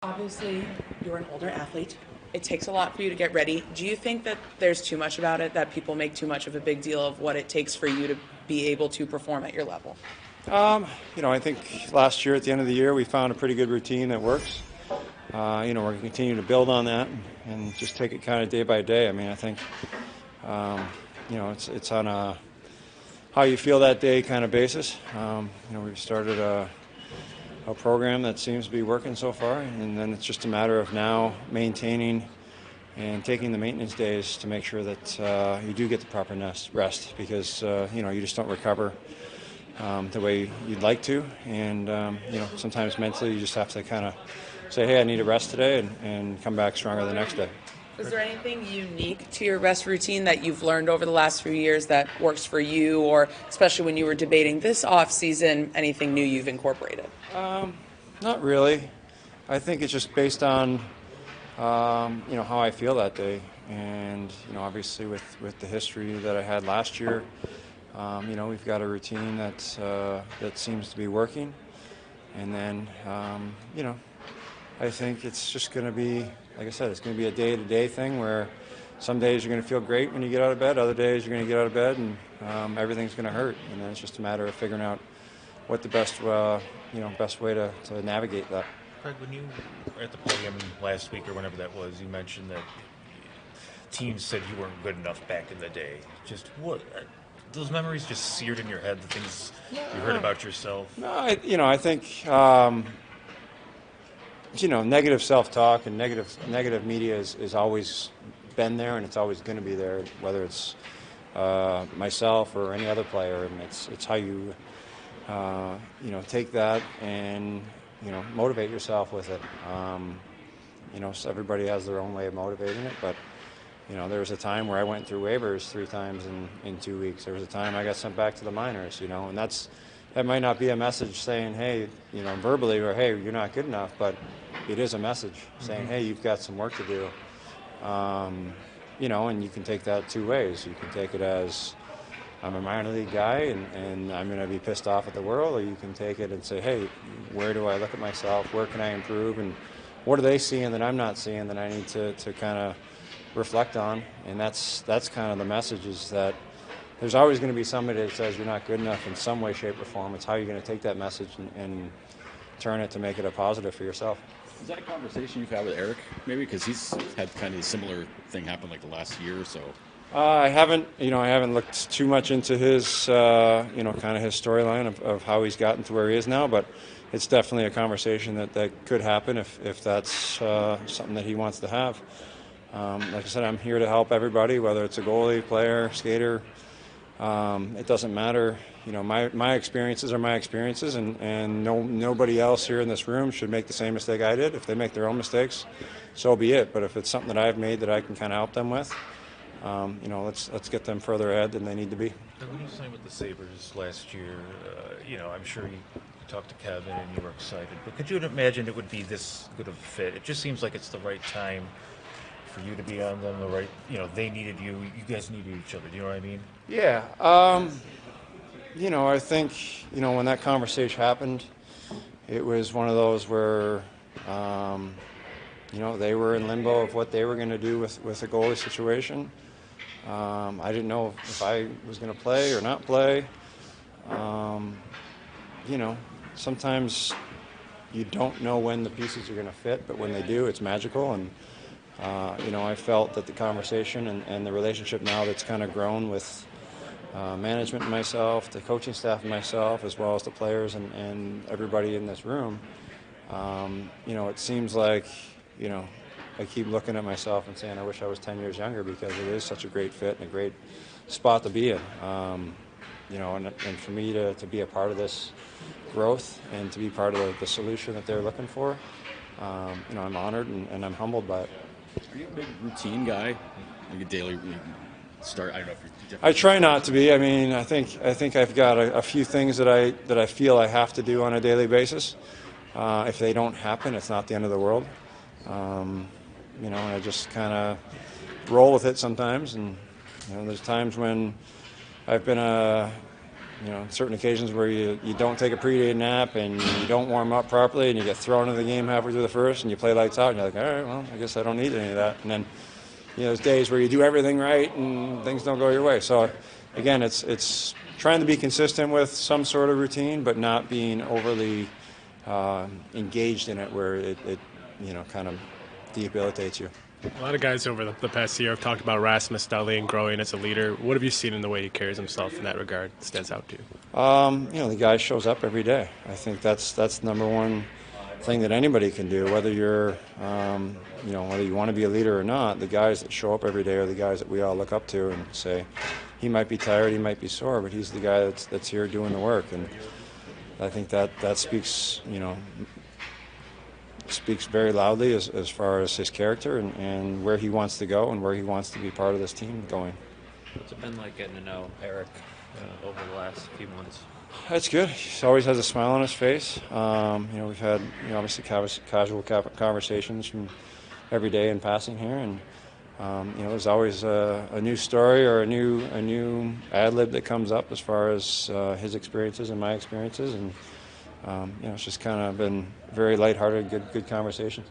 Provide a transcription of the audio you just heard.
Obviously, you're an older athlete. It takes a lot for you to get ready. Do you think that there's too much about it, that people make too much of a big deal of what it takes for you to be able to perform at your level? I think last year at the end of the year we found a pretty good routine that works. We're going to continue to build on that and just take it kind of day by day. I mean, I think, it's on a how you feel that day kind of basis. We've started a program that seems to be working so far, and then it's just a matter of now maintaining and taking the maintenance days to make sure that you do get the proper rest because, you just don't recover the way you'd like to. And, sometimes mentally you just have to kind of say, hey, I need a rest today and come back stronger the next day. Is there anything unique to your rest routine that you've learned over the last few years that works for you, or especially when you were debating this off season, anything new you've incorporated? Not really. I think it's just based on, how I feel that day. And, obviously with the history that I had last year, we've got a routine that seems to be working. And then, I think it's just going to be, like I said, it's going to be a day-to-day thing where some days you're going to feel great when you get out of bed, other days you're going to get out of bed and everything's going to hurt. And then it's just a matter of figuring out what the best way to navigate that. Craig, when you were at the podium last week or whenever that was, you mentioned that teams said you weren't good enough back in the day. Just what? Those memories just seared in your head, the things you heard about yourself? No, I think, negative self-talk and negative media is always been there and it's always going to be there, whether it's myself or any other player. And it's how you, take that and, motivate yourself with it. So everybody has their own way of motivating it, but there was a time where I went through waivers 3 times in 2 weeks. There was a time I got sent back to the minors, and that might not be a message saying, hey, verbally, or hey, you're not good enough, but it is a message saying, hey, you've got some work to do. And you can take that 2 ways. You can take it as I'm a minor league guy and I'm going to be pissed off at the world, or you can take it and say, hey, where do I look at myself? Where can I improve? And what are they seeing that I'm not seeing that I need to kind of reflect on? And that's kind of the message, is that there's always going to be somebody that says you're not good enough in some way, shape, or form. It's how you're going to take that message and turn it to make it a positive for yourself. Is that a conversation you've had with Eric, maybe? Because he's had kind of a similar thing happen like the last year or so. I haven't looked too much into his, kind of his storyline of how he's gotten to where he is now, but it's definitely a conversation that could happen if that's something that he wants to have. Like I said, I'm here to help everybody, whether it's a goalie, player, skater. It doesn't matter. My experiences are my experiences, and nobody else here in this room should make the same mistake I did. If they make their own mistakes, so be it. But if it's something that I've made that I can kind of help them with, let's get them further ahead than they need to be. When you signed with the Sabres last year, I'm sure you talked to Kevin and you were excited, but could you imagine it would be this good of a fit? It just seems like it's the right time for you to be on them, the right, they needed you, you guys needed each other, do you know what I mean? Yeah. I think, when that conversation happened, it was one of those where, they were in limbo of what they were going to do with the goalie situation. I didn't know if I was going to play or not play. Sometimes you don't know when the pieces are going to fit, but when they do, it's magical. And, I felt that the conversation and the relationship now that's kind of grown with management and myself, the coaching staff and myself, as well as the players and everybody in this room, it seems like, I keep looking at myself and saying I wish I was 10 years younger, because it is such a great fit and a great spot to be in. And for me to be a part of this growth and to be part of the solution that they're looking for, I'm honored and I'm humbled by it. Are you a big routine guy? Like a daily start? I don't know if you're. I try not to be. I mean, I think I've got a few things that I feel I have to do on a daily basis. If they don't happen, it's not the end of the world. And I just kind of roll with it sometimes. And there's times when I've been a certain occasions where you don't take a pre-day nap and you don't warm up properly and you get thrown into the game halfway through the first and you play lights out and you're like, all right, well, I guess I don't need any of that. And then, there's days where you do everything right and things don't go your way. So, again, it's trying to be consistent with some sort of routine, but not being overly engaged in it where it kind of debilitates you. A lot of guys over the past year have talked about Rasmus Dahlin growing as a leader. What have you seen in the way he carries himself in that regard that stands out to you? The guy shows up every day. I think that's the number one thing that anybody can do, whether you're, whether you want to be a leader or not. The guys that show up every day are the guys that we all look up to and say, he might be tired, he might be sore, but he's the guy that's here doing the work. And I think that speaks, speaks very loudly as far as his character and where he wants to go and where he wants to be part of this team going. What's it been like getting to know Eric over the last few months? It's good. He always has a smile on his face. We've had obviously casual conversations from every day in passing here, and there's always a new story or a new ad lib that comes up as far as his experiences and my experiences, and it's just kind of been very lighthearted, good conversations.